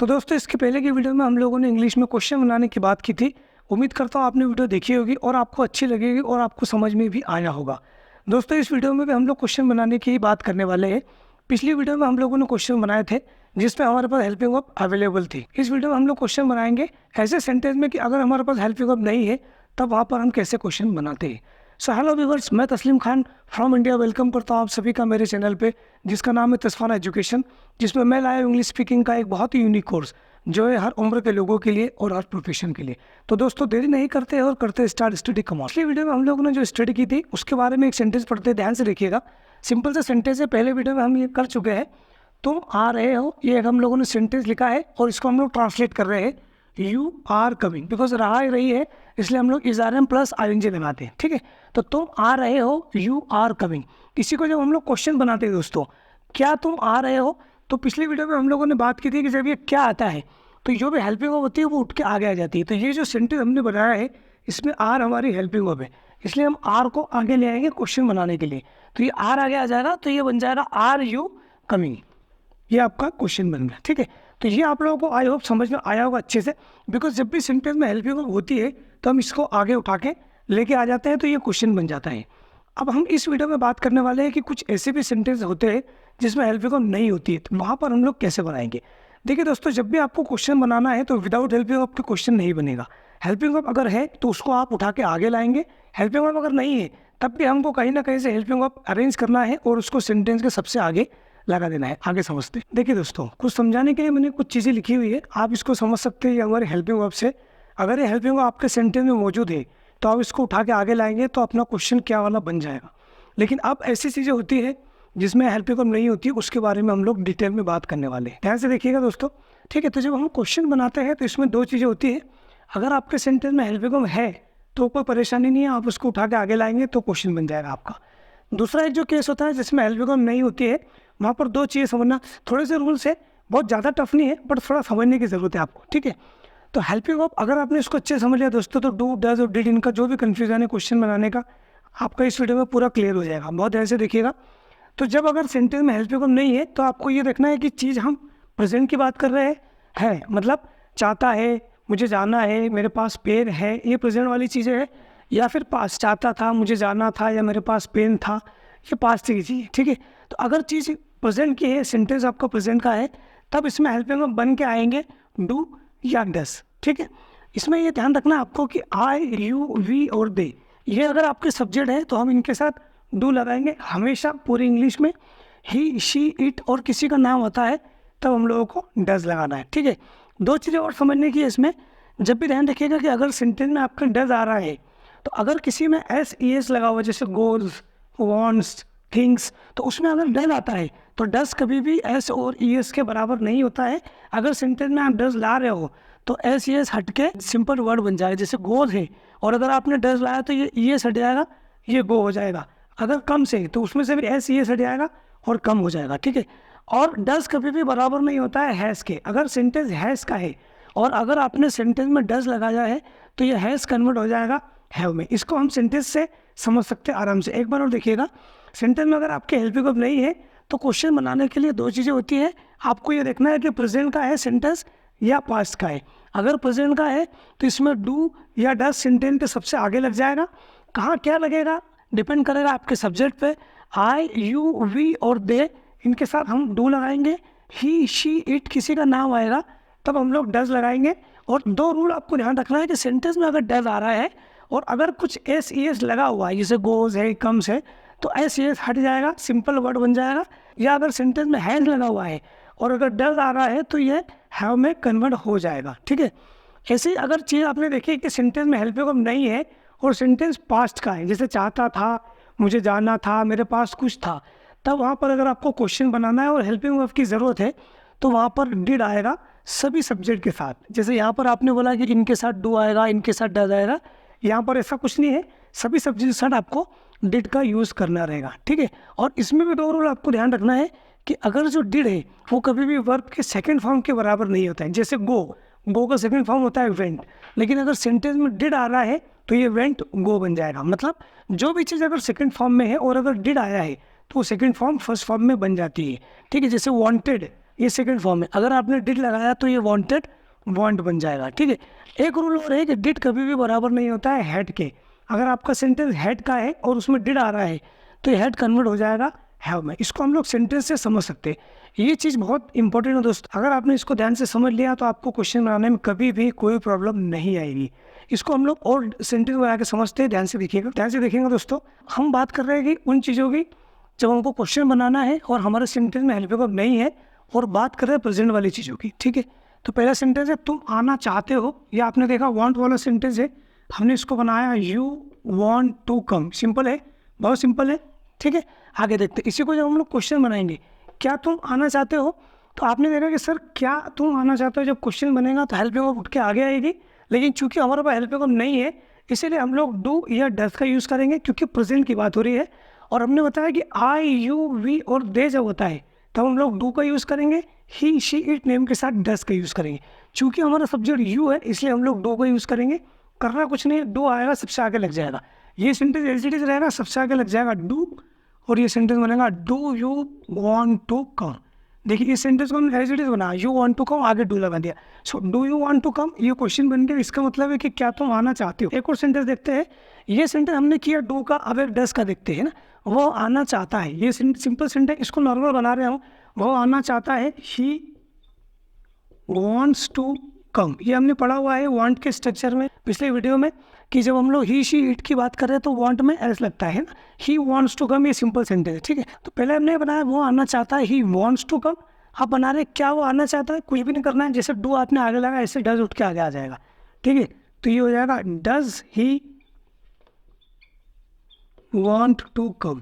तो दोस्तों इसके पहले की वीडियो में हम लोगों ने इंग्लिश में क्वेश्चन बनाने की बात की थी। उम्मीद करता हूँ आपने वीडियो देखी होगी और आपको अच्छी लगेगी और आपको समझ में भी आया होगा। दोस्तों इस वीडियो में भी हम लोग क्वेश्चन बनाने की ही बात करने वाले हैं। पिछली वीडियो में हम लोगों ने क्वेश्चन बनाए थे जिसमें हमारे पास हेल्पिंग वर्ब अवेलेबल थी। इस वीडियो में हम लोग क्वेश्चन बनाएंगे ऐसे सेंटेंस में कि अगर हमारे पास हेल्पिंग वर्ब नहीं है तब वहाँ पर हम कैसे क्वेश्चन बनाते हैं। सो हेलो व्यूअर्स, मैं तस्लीम खान फ्रॉम इंडिया वेलकम करता हूँ आप सभी का मेरे चैनल पे जिसका नाम है तस्फाना एजुकेशन, जिसमें मैं लाया इंग्लिश स्पीकिंग का एक बहुत ही यूनिक कोर्स जो है हर उम्र के लोगों के लिए और हर प्रोफेशन के लिए। तो दोस्तों देरी नहीं करते हैं और करते स्टार्ट स्टडी कमाल। पिछली वीडियो में हम लोगों ने जो स्टडी की थी उसके बारे में एक सेंटेंस पढ़ते, ध्यान से देखिएगा। सिंपल सा सेंटेंस है, पहले वीडियो में हम ये कर चुके हैं। तुम आ रहे हो, ये हम लोगों ने सेंटेंस लिखा है और इसको हम लोग ट्रांसलेट कर रहे हैं यू आर कमिंग, बिकॉज रही है इसलिए हम लोग is are am plus ING लगाते हैं। ठीक है, तो तुम आ रहे हो, यू आर कमिंग। इसी को जब हम लोग क्वेश्चन बनाते हैं दोस्तों, क्या तुम आ रहे हो, तो पिछली वीडियो में हम लोगों ने बात की थी कि जब ये क्या आता है तो जो भी हेल्पिंग वर्ब होती है वो उठ के आगे आ जाती है। तो ये जो सेंटेंस हमने बनाया है इसमें आर हमारी हेल्पिंग वर्ब है, इसलिए हम आर को आगे ले आएंगे क्वेश्चन बनाने के लिए। तो ये आर आगे आ जाएगा तो ये बन जाएगा आर यू कमिंग, ये आपका क्वेश्चन बन गया। ठीक है, तो ये आप लोगों को आई होप समझ में आया होगा अच्छे से, बिकॉज जब भी सेंटेंस में हेल्पिंग वर्ब होती है तो हम इसको आगे उठा के लेके आ जाते हैं तो ये क्वेश्चन बन जाता है। अब हम इस वीडियो में बात करने वाले हैं कि कुछ ऐसे भी सेंटेंस होते हैं जिसमें हेल्पिंग वर्ब नहीं होती है, तो वहाँ पर हम लोग कैसे बनाएंगे। देखिए दोस्तों, जब भी आपको क्वेश्चन बनाना है तो विदाउट हेल्पिंग वर्ब के क्वेश्चन नहीं बनेगा। हेल्पिंग वर्ब अगर है तो उसको आप उठा के आगे लाएंगे, हेल्पिंग वर्ब अगर नहीं है तब भी हमको कहीं ना कहीं से हेल्पिंग वर्ब अरेंज करना है और उसको सेंटेंस के सबसे आगे लगा देना है। आगे समझते, देखिए दोस्तों कुछ समझाने के लिए मैंने कुछ चीज़ें लिखी हुई है, आप इसको समझ सकते हैं। ये हमारे हेल्पिंग वर्ब से, अगर ये हेल्पिंग वर्ब आपके सेंटेंस में मौजूद है तो आप इसको उठा के आगे लाएंगे तो अपना क्वेश्चन क्या वाला बन जाएगा। लेकिन अब ऐसी चीज़ें होती है जिसमें हेल्पिंग वर्ब नहीं होती, उसके बारे में हम लोग डिटेल में बात करने वाले हैं। ध्यान से देखिएगा दोस्तों। ठीक है, तो जब हम क्वेश्चन बनाते हैं तो इसमें दो चीज़ें होती है। अगर आपके सेंटेंस में हेल्पिंग वर्ब है तो कोई परेशानी नहीं है, आप उसको उठा के आगे लाएंगे तो क्वेश्चन बन जाएगा आपका। दूसरा एक जो केस होता है जिसमें हेल्पिंग वर्ब नहीं होती है, वहाँ पर दो चीज़ें समझना। थोड़े से रूल्स है, बहुत ज़्यादा टफ नहीं है बट थोड़ा समझने की ज़रूरत है आपको। ठीक है, तो हेल्पिंग वर्ब अगर आपने इसको अच्छे समझ लिया दोस्तों तो डू, डज और डिड, इनका जो भी कन्फ्यूजन है क्वेश्चन बनाने का आपका इस वीडियो में पूरा क्लियर हो जाएगा। बहुत ध्यान से देखिएगा। तो जब अगर सेंटेंस में हेल्पिंग वर्ब नहीं है तो आपको ये देखना है कि चीज़ हम प्रेजेंट की बात कर रहे हैं, मतलब चाहता है, मुझे जाना है, मेरे पास पेन है, ये प्रेजेंट वाली चीज़ें है, या फिर पास चाहता था, मुझे जाना था, या मेरे पास पेन था, ये पास्ट की चीज़। ठीक है, तो अगर चीज़ प्रेजेंट की है, सेंटेंस आपका प्रेजेंट का है, तब इसमें हेल्पिंग वर्ब बन के आएंगे डू या डस। ठीक है, इसमें ये ध्यान रखना आपको कि आई, यू, वी और दे, ये अगर आपके सब्जेक्ट है तो हम इनके साथ डू लगाएंगे हमेशा पूरी इंग्लिश में। ही, शी, इट और किसी का नाम होता है तब हम लोगों को डज लगाना है। ठीक है, दो चीज़ें और समझने की है इसमें। जब भी ध्यान रखिएगा कि अगर सेंटेंस में आपका डज आ रहा है तो अगर किसी में SES लगा हुआ जैसे गोल्स, वॉन्ट्स, थिंग्स, तो उसमें अगर डज आता है तो डज कभी भी S और ES के बराबर नहीं होता है। अगर सेंटेंस में आप डज ला रहे हो तो SES हट के सिंपल वर्ड बन जाएगा, जैसे गोल है, और अगर आपने डज लाया तो ये ES हट जाएगा, ये गो हो जाएगा। अगर कम से तो उसमें से भी SES हट जाएगा और कम हो जाएगा। ठीक है, और डज कभी भी बराबर नहीं होता है हैज़ के। अगर सेंटेंस हैज़ का है और अगर आपने सेंटेंस में डज लगाया है तो ये हैज़ कन्वर्ट हो जाएगा हैव में। इसको हम सेंटेंस से समझ सकते हैं आराम से। एक बार और देखिएगा, सेंटेंस में अगर आपके हेल्पिंग वर्ब नहीं है तो क्वेश्चन बनाने के लिए दो चीज़ें होती है। आपको ये देखना है कि प्रेजेंट का है सेंटेंस या पास्ट का है। अगर प्रेजेंट का है तो इसमें डू या डज सेंटेंस के सबसे आगे लग जाएगा। कहाँ क्या लगेगा डिपेंड करेगा आपके सब्जेक्ट पे। आई, यू, वी और दे, इनके साथ हम डू लगाएंगे। ही, शी, इट किसी का नाम आएगा तब हम लोग डज लगाएंगे। और दो रूल आपको ध्यान रखना है कि सेंटेंस में अगर डज आ रहा है और अगर कुछ SES लगा हुआ है जैसे गोज है, कम्स है, तो SES हट जाएगा, सिंपल वर्ड बन जाएगा। या अगर सेंटेंस में हैज़ लगा हुआ है और अगर डज आ रहा है तो ये हैव में कन्वर्ट हो जाएगा। ठीक है, ऐसे ही अगर चीज़ आपने देखी कि सेंटेंस में हेल्पिंग वर्ब नहीं है और सेंटेंस पास्ट का है, जैसे चाहता था, मुझे जाना था, मेरे पास कुछ था, तब वहाँ पर अगर आपको क्वेश्चन बनाना है और हेल्पिंग वर्ब की ज़रूरत है तो वहाँ पर डिड आएगा सभी सब्जेक्ट के साथ। जैसे यहाँ पर आपने बोला कि इनके साथ डू आएगा, इनके साथ डज आएगा, यहाँ पर ऐसा कुछ नहीं है, सभी सब्जेक्ट के साथ आपको डिड का यूज़ करना रहेगा। ठीक है, और इसमें भी दो रूल आपको ध्यान रखना है कि अगर जो डिड है वो कभी भी वर्ब के सेकंड फॉर्म के बराबर नहीं होता है। जैसे गो का सेकंड फॉर्म होता है वेंट, लेकिन अगर सेंटेंस में डिड आ रहा है तो ये वेंट गो बन जाएगा। मतलब जो भी चीज़ अगर सेकंड फॉर्म में है और अगर डिड आया है तो वो सेकंड फॉर्म फर्स्ट फॉर्म में बन जाती है। ठीक है, जैसे वांटेड ये सेकंड फॉर्म है। अगर आपने डिड लगाया तो ये वांटेड वांट बन जाएगा, ठीक है। एक रूल और है कि डिड कभी भी बराबर नहीं होता है हैड के। अगर आपका सेंटेंस हैड का है और उसमें डिड आ रहा है तो ये हैड कन्वर्ट हो जाएगा हैव में। इसको हम लोग सेंटेंस से समझ सकते हैं। ये चीज़ बहुत इंपॉर्टेंट है दोस्त। अगर आपने इसको ध्यान से समझ लिया तो आपको क्वेश्चन बनाने में कभी भी कोई प्रॉब्लम नहीं आएगी। इसको हम लोग और सेंटेंस बना के समझते हैं। ध्यान से देखिएगा दोस्तों। हम बात कर रहे हैं कि उन चीज़ों की जब हमको क्वेश्चन बनाना है और हमारे सेंटेंस में हेल्प वर्ब नहीं है, और बात कर रहे हैं प्रेजेंट वाली चीज़ों की, ठीक है। तो पहला सेंटेंस है तुम आना चाहते हो, या आपने देखा वांट वाला सेंटेंस है, हमने इसको बनाया you want to come. Simple है, बहुत सिंपल है, ठीक है। आगे देखते हैं। इसी को जब हम लोग क्वेश्चन बनाएंगे, क्या तुम आना चाहते हो, तो आपने देखा कि सर क्या तुम आना चाहते हो, जब क्वेश्चन बनेगा तो हेल्प वर्ब उठ के आगे आएगी। लेकिन चूंकि हमारे पास हेल्प वर्ब नहीं है, इसीलिए हम लोग डू या डज का यूज़ करेंगे, क्योंकि प्रेजेंट की बात हो रही है। और हमने बताया कि आई यू वी और दे जब होता है तब हम लोग डू का यूज़ करेंगे, ही शी इट नेम के साथ डज का यूज़ करेंगे। चूंकि हमारा सब्जेक्ट यू है इसलिए हम लोग डू का यूज़ करेंगे। करना कुछ नहीं, डू आएगा सबसे आगे लग जाएगा। ये सेंटेंस एलसीडी रहेगा, सबसे आगे लग जाएगा डू, और ये सेंटेंस बनेगा do you want to come. देखिए इस सेंटेंस को हमने एलसीडी बना, यू वांट टू कम, आगे डू लगा दिया। So do you want to come ये क्वेश्चन बन गया। इसका मतलब है कि क्या तुम आना चाहते हो। एक और सेंटेंस देखते हैं। ये सेंटेंस हमने किया डू का, अब एक डज का देखते हैं ना। वो आना चाहता है, ये सिंपल सेंटेंस, इसको नॉर्मल बना रहे हो। वो आना चाहता है, ही वॉन्ट्स टू कम। ये हमने पढ़ा हुआ है वांट के स्ट्रक्चर में पिछले वीडियो में, कि जब हम लोग ही शी इट की बात कर रहे हैं तो वांट में एस लगता है ना। ही वॉन्ट्स टू कम ये सिंपल सेंटेंस है, ठीक है। तो पहले हमने बनाया वो आना चाहता है, ही वॉन्ट्स टू कम। आप बना रहे क्या वो आना चाहता है, कुछ भी नहीं करना है। जैसे डू आपने आगे लगा ऐसे डज उठ के आगे आ जाएगा, ठीक है। तो ये हो जाएगा does he want to come.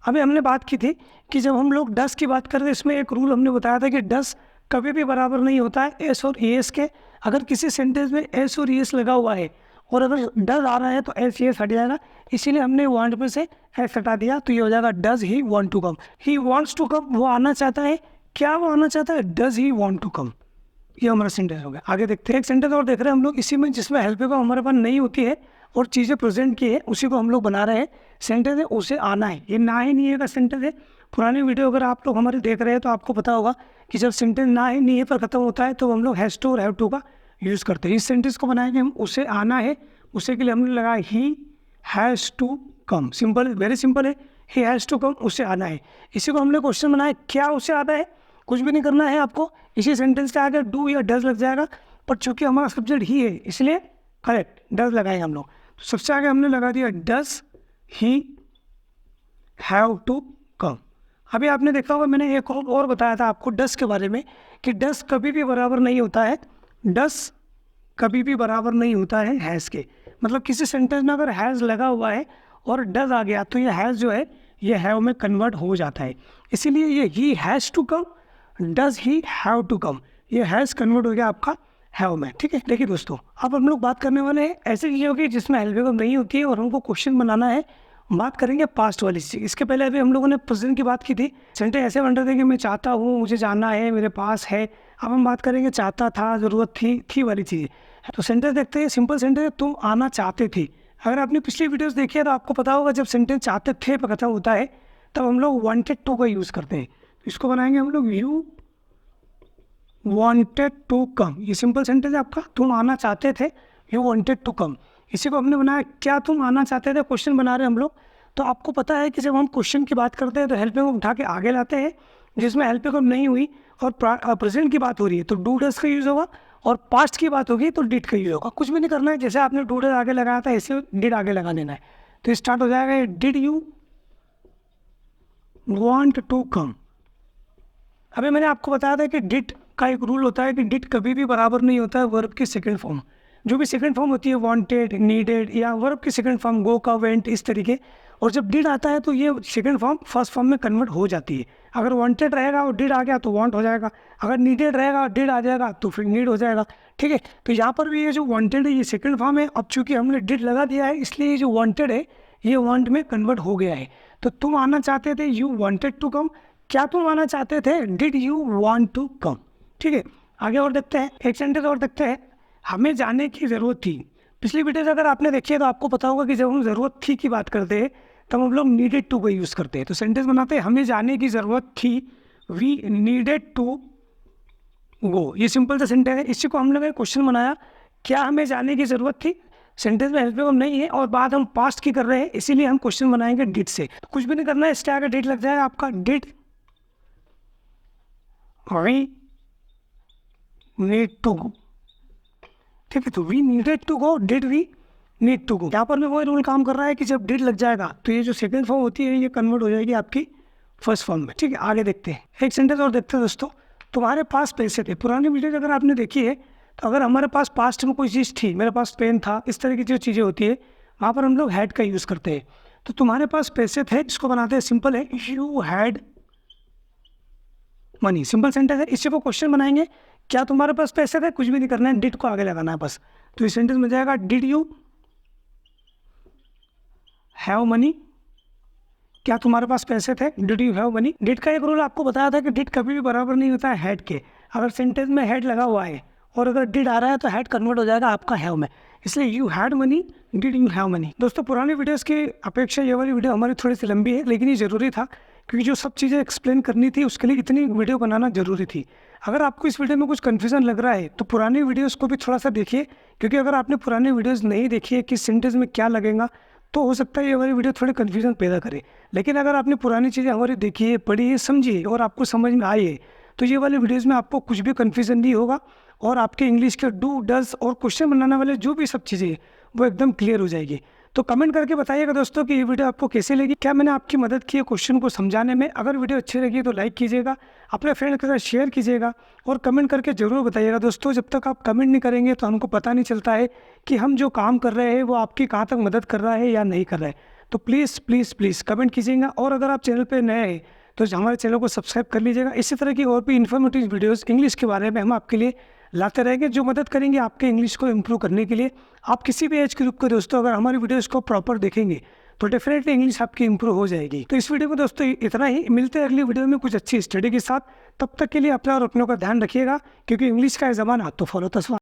अभी हमने बात की थी कि जब हम लोग डस की बात कर रहे हैं, इसमें एक रूल हमने बताया था कि डस कभी भी बराबर नहीं होता है एस और एस के। अगर किसी सेंटेंस में एस और एस लगा हुआ है और अगर डज आ रहा है तो एस एस हट जाएगा, इसीलिए हमने वांट में से एस हटा दिया। तो ये हो जाएगा does he want to come. He wants to come, वो आना चाहता है। क्या वो आना चाहता है, does he want to come. ये हमारा सेंटेंस हो गया। आगे देखते हैं। एक सेंटेंस और देख रहे हैं हम लोग इसी में, जिसमें हेल्प वर्ब हमारे पास नहीं होती है और चीज़ें प्रेजेंट की है, उसी को हम लोग बना रहे हैं। सेंटेंस है उसे आना है, ये ना ही नहीं है का सेंटेंस है। पुरानी वीडियो अगर आप लोग हमारे देख रहे हैं तो आपको पता होगा कि जब सेंटेंस ना ही नहीं है पर खत्म होता है तो हम लोग हैज़ टू और हैव टू का यूज़ करते हैं। इस सेंटेंस को बनाएंगे हम उसे आना है, उसे के लिए हमने लगाया he has to come. Simple, very simple है, ही हैज़ टू कम, उसे आना है। इसी को हमने क्वेश्चन बनाया, क्या उसे आना है। कुछ भी नहीं करना है आपको, इसी सेंटेंस के आगे डू या डज लग जाएगा, पर चूंकि हमारा सब्जेक्ट ही है इसलिए करेक्ट डज लगाए हम लोग। तो सबसे आगे हमने लगा दिया does he have to come. अभी आपने देखा होगा मैंने एक और बताया था आपको डस के बारे में, कि डस कभी भी बराबर नहीं होता है, डस कभी भी बराबर नहीं होता है हैज़ के। मतलब किसी सेंटेंस में अगर हैज़ लगा हुआ है और डज आ गया तो ये हैज़ जो है ये हैव में कन्वर्ट हो जाता है। इसीलिए ये he has to come, does he have to come, ये हैज़ कन्वर्ट हो गया आपका हैव में, ठीक है। देखिए दोस्तों, अब हम लोग बात करने वाले हैं ऐसी चीज़ों की जिसमें हेल्प वर्ब नहीं होती है और हमको क्वेश्चन बनाना है। बात करेंगे पास्ट वाली चीज़। इसके पहले अभी हम लोगों ने प्रेजेंट की बात की थी। सेंटेंस ऐसे बन रहे थे कि मैं चाहता हूँ, मुझे जाना है, मेरे पास है। अब हम बात करेंगे चाहता था, ज़रूरत थी वाली चीज़। तो सेंटेंस देखते हैं, सिंपल सेंटेंस है तुम आना चाहते थे। अगर आपने पिछली वीडियोस देखी है तो आपको पता होगा जब सेंटेंस चाहते थे पर खत्म होता है तब हम लोग वांटेड टू का यूज़ करते हैं। इसको बनाएंगे हम लोग यू वांटेड टू कम। ये सिंपल सेंटेंस है आपका, तुम आना चाहते थे, यू वांटेड टू कम। इसी को हमने बनाया क्या तुम आना चाहते थे, क्वेश्चन बना रहे हैं हम लोग। तो आपको पता है कि जब हम क्वेश्चन की बात करते हैं तो हेल्प वर्ब उठा के आगे लाते हैं, जिसमें हेल्प वर्ब नहीं हुई और प्रेजेंट की बात हो रही है तो डू डज का यूज़ होगा, और पास्ट की बात होगी तो डिड का यूज़ होगा। कुछ भी नहीं करना है, जैसे आपने डू डज आगे लगाया था ऐसे डिड आगे लगा देना है। तो स्टार्ट हो जाएगा did you want to come. अभी मैंने आपको बताया था कि डिड का एक रूल होता है कि डिड कभी भी बराबर नहीं होता है वर्ब की सेकंड फॉर्म। जो भी सेकंड फॉर्म होती है वांटेड, नीडेड या वर्ब की सेकंड फॉर्म गो का, वेंट, इस तरीके। और जब डिड आता है तो ये सेकंड फॉर्म फर्स्ट फॉर्म में कन्वर्ट हो जाती है। अगर वांटेड रहेगा और डिड आ गया तो वांट हो जाएगा, अगर नीडेड रहेगा और डिड आ जाएगा तो फिर नीड हो जाएगा, ठीक है। तो यहाँ पर भी ये जो वांटेड है ये सेकंड फॉर्म है। अब चूंकि हमने डिड लगा दिया है इसलिए ये जो वांटेड है ये वांट में कन्वर्ट हो गया है। तो तुम आना चाहते थे, यू वांटेड टू कम। क्या तुम आना चाहते थे, did you want to come, ठीक है। आगे और देखते हैं, एक सेंटेंस और देखते हैं, हमें जाने की ज़रूरत थी। पिछली वीडियो अगर आपने देखी है तो आपको पता होगा कि जब हम ज़रूरत थी की बात करते हैं तब हम लोग नीडेड टू का यूज़ करते हैं। तो सेंटेंस बनाते हैं हमें जाने की ज़रूरत थी, वी नीडेड टू गो, ये सिंपल सा सेंटेंस है। इसी को हम लोग क्वेश्चन बनाया, क्या हमें जाने की ज़रूरत थी। सेंटेंस में हेल्प वर्ब नहीं है और बात हम पास्ट की कर रहे हैं, इसीलिए हम क्वेश्चन बनाएंगे डिड से। तो कुछ भी नहीं करना है, इसके आगे डिड लग जाएगा आपका, did we need to go. ठीक है, तो we needed to go, did we need to go. यहाँ पर भी वही रूल काम कर रहा है कि जब डिड लग जाएगा तो ये जो सेकंड फॉर्म होती है ये कन्वर्ट हो जाएगी आपकी फर्स्ट फॉर्म में। ठीक है, आगे देखते हैं, एक सेंटेंस और देखते हैं दोस्तों। तुम्हारे पास पैसे थे। पुरानी वीडियो अगर आपने देखी है तो अगर हमारे पास पास्ट में कोई चीज़ थी, मेरे पास पेन था, इस तरह की जो चीज़ें होती है वहाँ पर हम लोग हैड का यूज़ करते हैं। तो तुम्हारे पास पैसे थे, इसको बनाते हैं सिंपल है, you had money. Simple sentence है, इसी को क्वेश्चन बनाएंगे, क्या तुम्हारे पास पैसे थे, कुछ भी नहीं करना है, डिड को आगे लगाना है बस। तो इस सेंटेंस में जाएगा, डिड यू हैव मनी, क्या तुम्हारे पास पैसे थे, did you have money. Did का एक रूल आपको बताया था कि डिड कभी भी बराबर नहीं होता है हैड के। अगर सेंटेंस में हैड लगा हुआ है और अगर डिड आ रहा है तो हैड कन्वर्ट हो जाएगा आपका हैव में, इसलिए you had money, did you have money. दोस्तों पुरानी वीडियोस की अपेक्षा ये वाली वीडियो हमारी थोड़ी सी लंबी है, लेकिन ये ज़रूरी था क्योंकि जो सब चीज़ें एक्सप्लेन करनी थी उसके लिए इतनी वीडियो बनाना ज़रूरी थी। अगर आपको इस वीडियो में कुछ कन्फ्यूजन लग रहा है तो पुरानी वीडियोज़ को भी थोड़ा सा देखिए, क्योंकि अगर आपने पुरानी वीडियोज़ नहीं देखी है कि सेंटेंस में क्या लगेगा तो हो सकता है ये हमारी वीडियो थोड़ी कन्फ्यूजन पैदा करे। लेकिन अगर आपने पुरानी चीज़ें हमारी देखी है, पढ़ी है, समझी है और आपको समझ में आई है तो ये वाली वीडियोज़ में आपको कुछ भी कन्फ्यूजन नहीं होगा और आपके इंग्लिश के डू डज और क्वेश्चन बनाने वाले जो भी सब चीज़ें वो एकदम क्लियर हो जाएगी। तो कमेंट करके बताइएगा दोस्तों कि ये वीडियो आपको कैसे लगी, क्या मैंने आपकी मदद की है क्वेश्चन को समझाने में। अगर वीडियो अच्छी लगी तो लाइक कीजिएगा, अपने फ्रेंड के साथ शेयर कीजिएगा और कमेंट करके ज़रूर बताइएगा दोस्तों। जब तक आप कमेंट नहीं करेंगे तो हमको पता नहीं चलता है कि हम जो काम कर रहे हैं वो आपकी कहाँ तक मदद कर रहा है या नहीं कर रहा है। तो प्लीज़ प्लीज़ प्लीज़ कमेंट कीजिएगा और अगर आप चैनल पर नए हैं तो हमारे चैनल को सब्सक्राइब कर लीजिएगा। इसी तरह की और भी इन्फॉर्मेटिव वीडियोज़ इंग्लिश के बारे में हम आपके लिए लाते रहेंगे जो मदद करेंगे आपके इंग्लिश को इम्प्रूव करने के लिए। आप किसी भी एज ग्रुप के दोस्तों अगर हमारी वीडियोज़ को प्रॉपर देखेंगे तो डेफिनेटली इंग्लिश आपकी इंप्रूव हो जाएगी। तो इस वीडियो में दोस्तों इतना ही, मिलते हैं अगली वीडियो में कुछ अच्छी स्टडी के साथ। तब तक के लिए अपना और अपनों का ध्यान रखिएगा, क्योंकि इंग्लिश का है ज़माना तो फॉलो तो